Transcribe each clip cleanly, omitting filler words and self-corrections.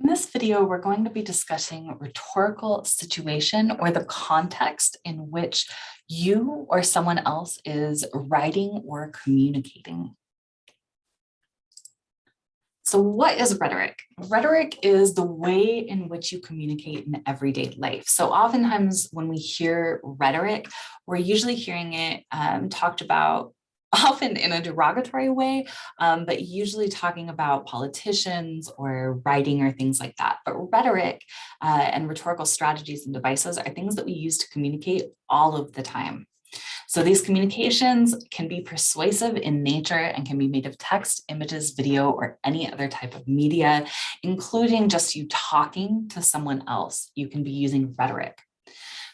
In this video, we're going to be discussing rhetorical situation or the context in which you or someone else is writing or communicating. So what is rhetoric? Rhetoric is the way in which you communicate in everyday life. So oftentimes when we hear rhetoric, we're usually hearing it talked about often in a derogatory way, but usually talking about politicians or writing or things like that. But rhetoric and rhetorical strategies and devices are things that we use to communicate all of the time. So these communications can be persuasive in nature and can be made of text, images, video, or any other type of media, including just you talking to someone else. You can be using rhetoric.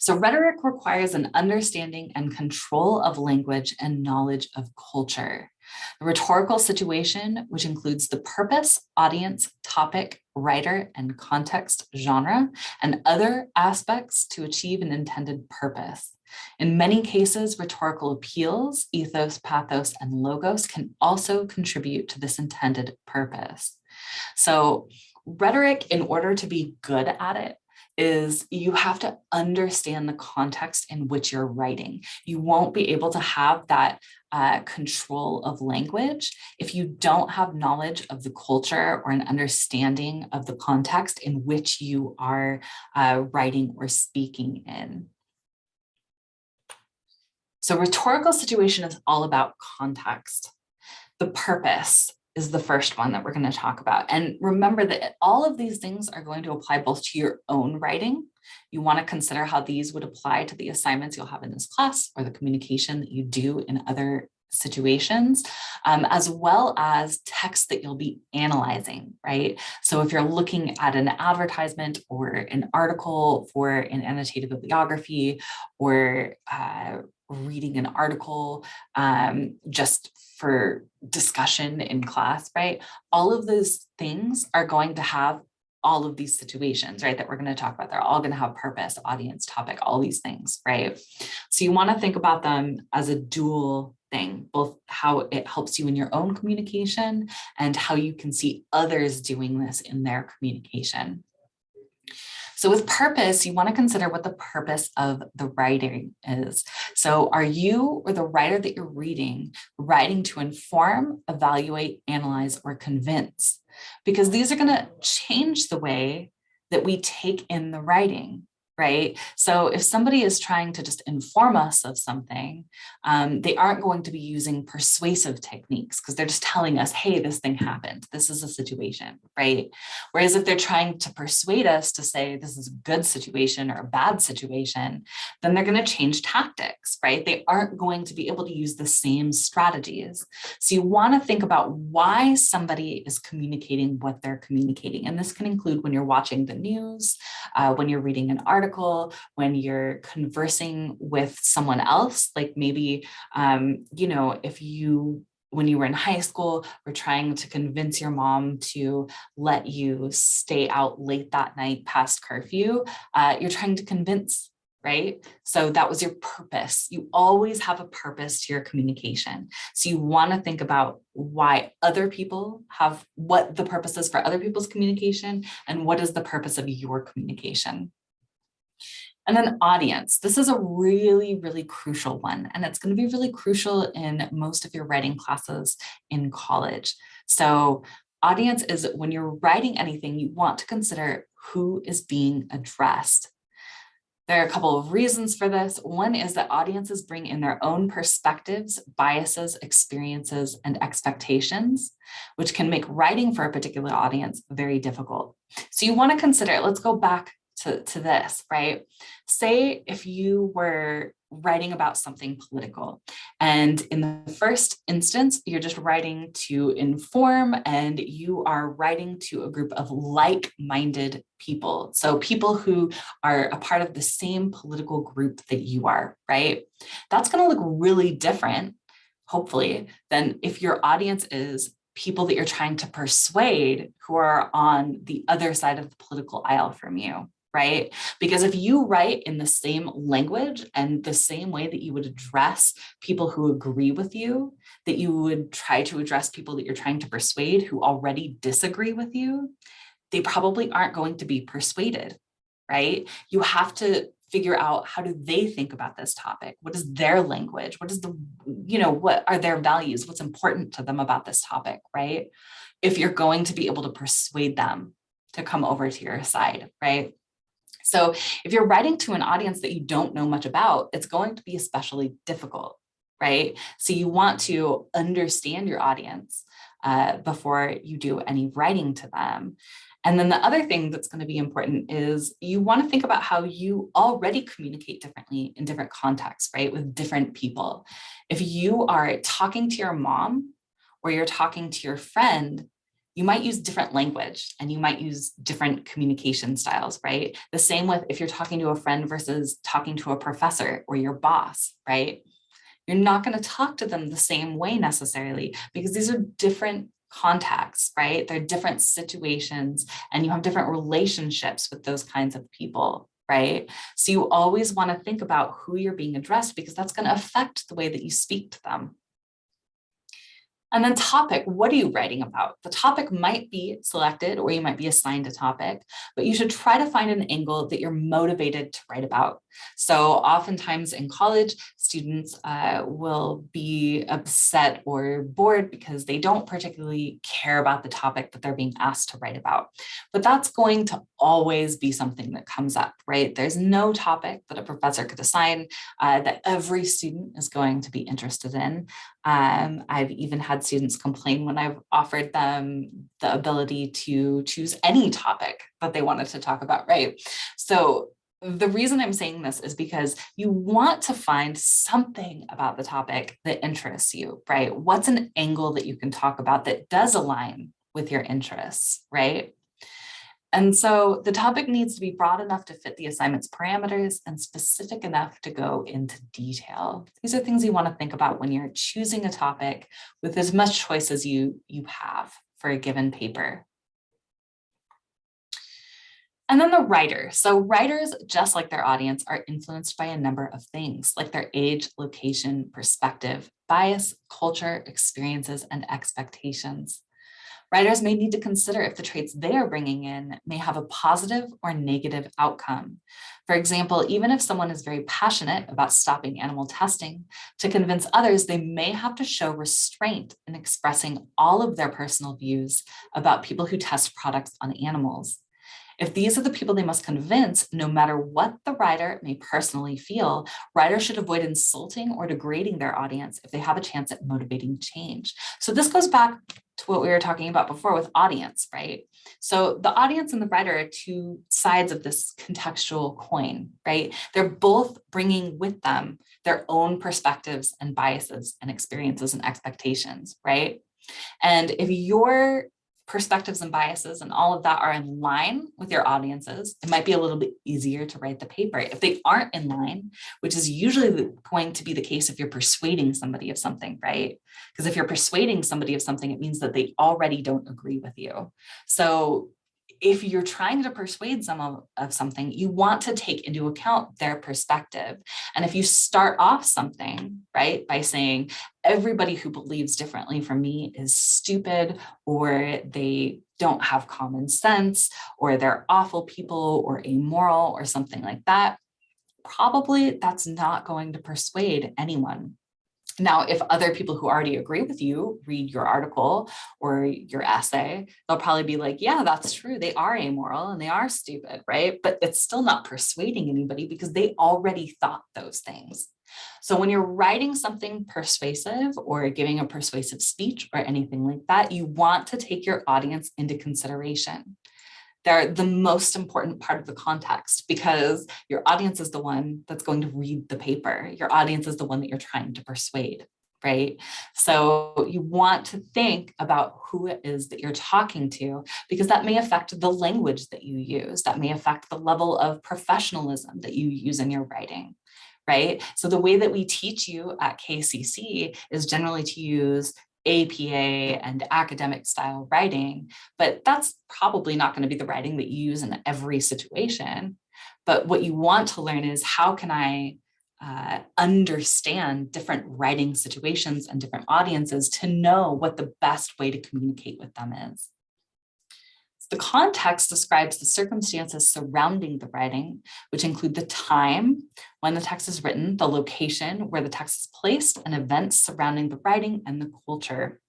So rhetoric requires an understanding and control of language and knowledge of culture. The rhetorical situation, which includes the purpose, audience, topic, writer, and context, genre, and other aspects to achieve an intended purpose. In many cases, rhetorical appeals, ethos, pathos, and logos can also contribute to this intended purpose. So rhetoric, in order to be good at it, is you have to understand the context in which you're writing. You won't be able to have that control of language if you don't have knowledge of the culture or an understanding of the context in which you are writing or speaking in. So rhetorical situation is all about context. The purpose is the first one that we're going to talk about. And remember that all of these things are going to apply both to your own writing. You want to consider how these would apply to the assignments you'll have in this class or the communication that you do in other situations, as well as text that you'll be analyzing, right? So if you're looking at an advertisement or an article for an annotated bibliography or reading an article just for discussion in class, right? All of those things are going to have all of these situations, right, that we're going to talk about. They're all going to have purpose, audience, topic, all these things, right? So you want to think about them as a dual thing, both how it helps you in your own communication and how you can see others doing this in their communication. So with purpose, you want to consider what the purpose of the writing is. So are you or the writer that you're reading, writing to inform, evaluate, analyze, or convince? Because these are going to change the way that we take in the writing, right? So if somebody is trying to just inform us of something, they aren't going to be using persuasive techniques because they're just telling us, hey, this thing happened. This is a situation, right? Whereas if they're trying to persuade us to say this is a good situation or a bad situation, then they're going to change tactics, right? They aren't going to be able to use the same strategies. So you want to think about why somebody is communicating what they're communicating. And this can include when you're watching the news, when you're reading an article, when you're conversing with someone else, like maybe, if when you were in high school, were trying to convince your mom to let you stay out late that night past curfew, you're trying to convince, right? So that was your purpose. You always have a purpose to your communication. So you want to think about why other people have, what the purpose is for other people's communication, and what is the purpose of your communication. And then audience, this is a really, really crucial one. And it's going to be really crucial in most of your writing classes in college. So audience is when you're writing anything, you want to consider who is being addressed. There are a couple of reasons for this. One is that audiences bring in their own perspectives, biases, experiences, and expectations, which can make writing for a particular audience very difficult. So you want to consider, let's go back to this, right? Say if you were writing about something political, and in the first instance, you're just writing to inform, and you are writing to a group of like-minded people. So people who are a part of the same political group that you are, right? That's going to look really different, hopefully, than if your audience is people that you're trying to persuade who are on the other side of the political aisle from you. Right? Because if you write in the same language and the same way that you would address people who agree with you, that you would try to address people that you're trying to persuade who already disagree with you, they probably aren't going to be persuaded, right? You have to figure out, how do they think about this topic? What is their language? What is what are their values? What's important to them about this topic, right? If you're going to be able to persuade them to come over to your side, right? So if you're writing to an audience that you don't know much about, it's going to be especially difficult, right? So you want to understand your audience before you do any writing to them. And then the other thing that's going to be important is you want to think about how you already communicate differently in different contexts, right? With different people. If you are talking to your mom or you're talking to your friend, you might use different language and you might use different communication styles, right? The same with if you're talking to a friend versus talking to a professor or your boss, right? You're not going to talk to them the same way necessarily, because these are different contexts, right? They're different situations and you have different relationships with those kinds of people, right? So you always want to think about who you're being addressed, because that's going to affect the way that you speak to them. And then topic, what are you writing about? The topic might be selected or you might be assigned a topic, but you should try to find an angle that you're motivated to write about. So oftentimes in college, students will be upset or bored because they don't particularly care about the topic that they're being asked to write about. But that's going to always be something that comes up, right? There's no topic that a professor could assign that every student is going to be interested in. I've even had students complain when I've offered them the ability to choose any topic that they wanted to talk about, right? So the reason I'm saying this is because you want to find something about the topic that interests you, right? What's an angle that you can talk about that does align with your interests, right? And so the topic needs to be broad enough to fit the assignment's parameters and specific enough to go into detail. These are things you want to think about when you're choosing a topic with as much choice as you have for a given paper. And then the writer. So writers, just like their audience, are influenced by a number of things, like their age, location, perspective, bias, culture, experiences, and expectations. Writers may need to consider if the traits they are bringing in may have a positive or negative outcome. For example, even if someone is very passionate about stopping animal testing, to convince others, they may have to show restraint in expressing all of their personal views about people who test products on animals. If these are the people they must convince, no matter what the writer may personally feel, writers should avoid insulting or degrading their audience if they have a chance at motivating change. So this goes back to what we were talking about before with audience, right? So the audience and the writer are two sides of this contextual coin, right? They're both bringing with them their own perspectives and biases and experiences and expectations, right? And if your perspectives and biases and all of that are in line with your audiences, it might be a little bit easier to write the paper. If they aren't in line, which is usually going to be the case if you're persuading somebody of something, right? Because if you're persuading somebody of something, it means that they already don't agree with you. So if you're trying to persuade someone of something, you want to take into account their perspective. And if you start off something, right, by saying, everybody who believes differently from me is stupid, or they don't have common sense, or they're awful people, or amoral, or something like that, probably that's not going to persuade anyone. Now, if other people who already agree with you read your article or your essay, they'll probably be like, yeah, that's true. They are amoral and they are stupid, right? But it's still not persuading anybody because they already thought those things. So when you're writing something persuasive or giving a persuasive speech or anything like that, you want to take your audience into consideration. They're the most important part of the context because your audience is the one that's going to read the paper. Your audience is the one that you're trying to persuade, right? So you want to think about who it is that you're talking to, because that may affect the language that you use. That may affect the level of professionalism that you use in your writing, right? So the way that we teach you at KCC is generally to use APA and academic style writing, but that's probably not going to be the writing that you use in every situation. But what you want to learn is, how can I understand different writing situations and different audiences to know what the best way to communicate with them is. The context describes the circumstances surrounding the writing, which include the time when the text is written, the location where the text is placed, and events surrounding the writing and the culture.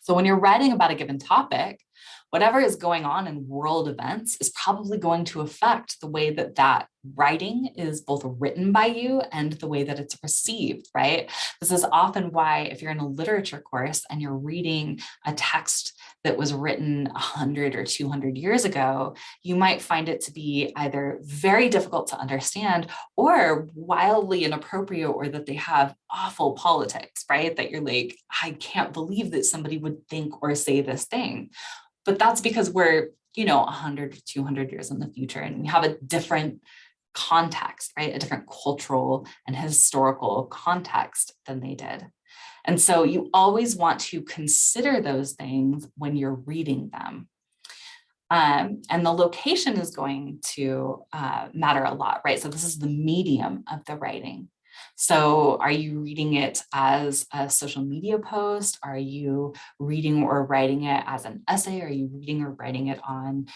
So when you're writing about a given topic, whatever is going on in world events is probably going to affect the way that that writing is both written by you and the way that it's received, right? This is often why if you're in a literature course and you're reading a text that was written 100 or 200 years ago, you might find it to be either very difficult to understand or wildly inappropriate, or that they have awful politics, right? That you're like, I can't believe that somebody would think or say this thing. But that's because we're, 100 or 200 years in the future, and we have a different context, right? A different cultural and historical context than they did. And so you always want to consider those things when you're reading them. And the location is going to matter a lot, right? So this is the medium of the writing. So are you reading it as a social media post? Are you reading or writing it as an essay? Are you reading or writing it on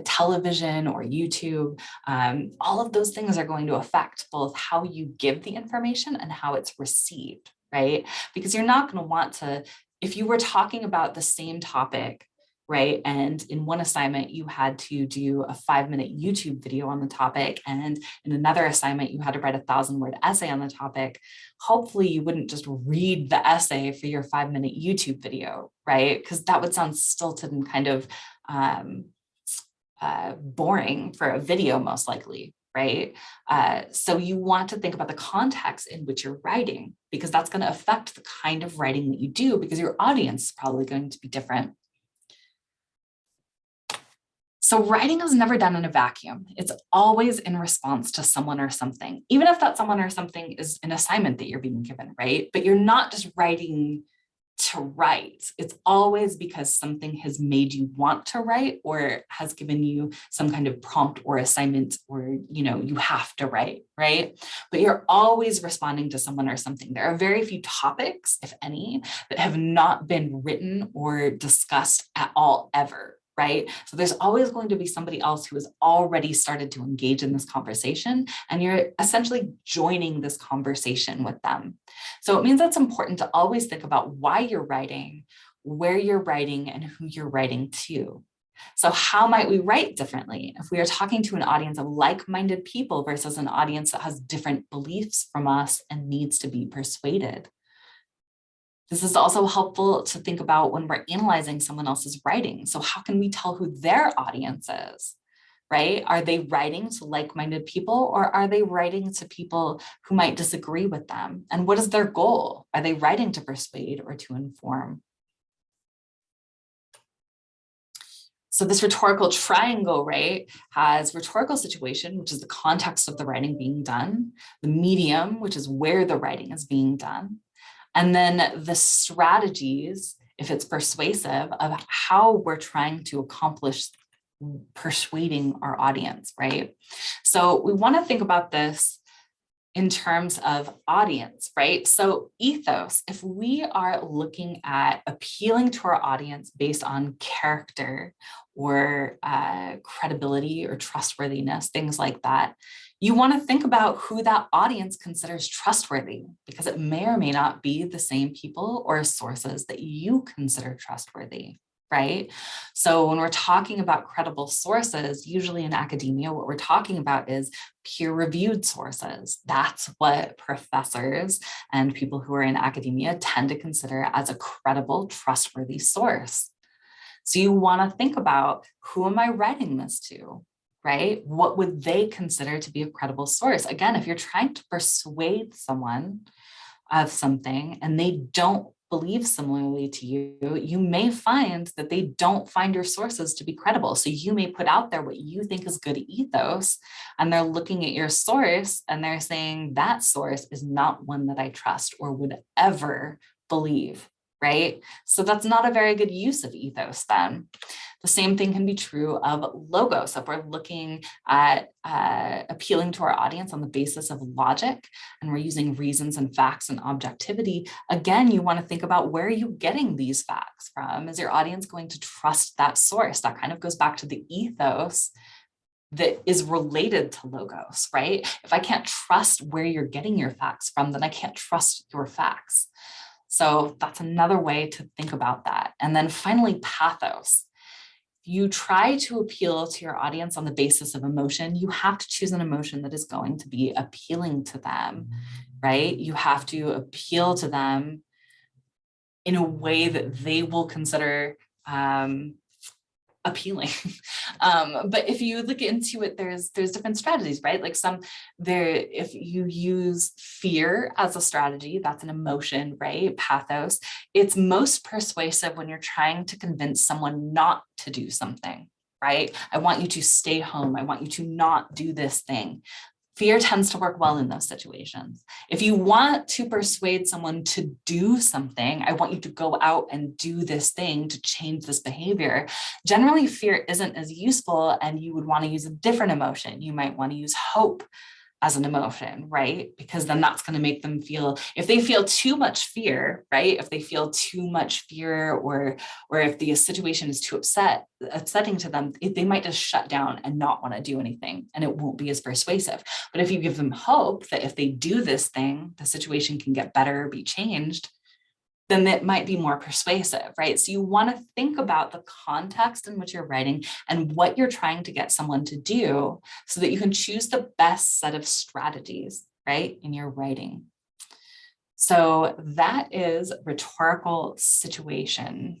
television or YouTube? All of those things are going to affect both how you give the information and how it's received, right? Because you're not going to want to, if you were talking about the same topic, right? And in one assignment, you had to do a 5-minute YouTube video on the topic. And in another assignment, you had to write a 1,000-word essay on the topic. Hopefully you wouldn't just read the essay for your 5-minute YouTube video, right? Because that would sound stilted and kind of boring for a video, most likely, right? So you want to think about the context in which you're writing, because that's going to affect the kind of writing that you do, because your audience is probably going to be different. So writing is never done in a vacuum. It's always in response to someone or something, even if that someone or something is an assignment that you're being given, right? But you're not just writing to write. It's always because something has made you want to write, or has given you some kind of prompt or assignment, or, you have to write, right? But you're always responding to someone or something. There are very few topics, if any, that have not been written or discussed at all ever, right? So there's always going to be somebody else who has already started to engage in this conversation, and you're essentially joining this conversation with them. So it means it's important to always think about why you're writing, where you're writing, and who you're writing to. So how might we write differently if we are talking to an audience of like-minded people versus an audience that has different beliefs from us and needs to be persuaded? This is also helpful to think about when we're analyzing someone else's writing. So how can we tell who their audience is, right? Are they writing to like-minded people, or are they writing to people who might disagree with them? And what is their goal? Are they writing to persuade or to inform? So this rhetorical triangle, right, has rhetorical situation, which is the context of the writing being done, the medium, which is where the writing is being done, and then the strategies, if it's persuasive, of how we're trying to accomplish persuading our audience, right? So we want to think about this in terms of audience, right? So ethos, if we are looking at appealing to our audience based on character or credibility or trustworthiness, things like that, you want to think about who that audience considers trustworthy, because it may or may not be the same people or sources that you consider trustworthy, right? So when we're talking about credible sources, usually in academia, what we're talking about is peer-reviewed sources. That's what professors and people who are in academia tend to consider as a credible, trustworthy source. So you want to think about, who am I writing this to, right? What would they consider to be a credible source? Again, if you're trying to persuade someone of something and they don't believe similarly to you, you may find that they don't find your sources to be credible. So you may put out there what you think is good ethos, and they're looking at your source and they're saying that source is not one that I trust or would ever believe, right? So that's not a very good use of ethos then. The same thing can be true of logos. So if we're looking at appealing to our audience on the basis of logic, and we're using reasons and facts and objectivity, again, you want to think about, where are you getting these facts from? Is your audience going to trust that source? That kind of goes back to the ethos that is related to logos, right? If I can't trust where you're getting your facts from, then I can't trust your facts. So that's another way to think about that. And then finally, pathos. You try to appeal to your audience on the basis of emotion, you have to choose an emotion that is going to be appealing to them, right? You have to appeal to them in a way that they will consider appealing. But if you look into it, there's different strategies, right? Like if you use fear as a strategy, that's an emotion, right? Pathos. It's most persuasive when you're trying to convince someone not to do something, right? I want you to stay home. I want you to not do this thing. Fear tends to work well in those situations. If you want to persuade someone to do something, I want you to go out and do this thing to change this behavior. Generally, fear isn't as useful, and you would want to use a different emotion. You might want to use hope as an emotion, right? Because then that's going to make them feel, if they feel too much fear, right? If they feel too much fear, or if the situation is too upsetting to them, they might just shut down and not want to do anything, and it won't be as persuasive. But if you give them hope that if they do this thing, the situation can get better or be changed, then that might be more persuasive, right? So you want to think about the context in which you're writing and what you're trying to get someone to do, so that you can choose the best set of strategies, right, in your writing. So that is rhetorical situation.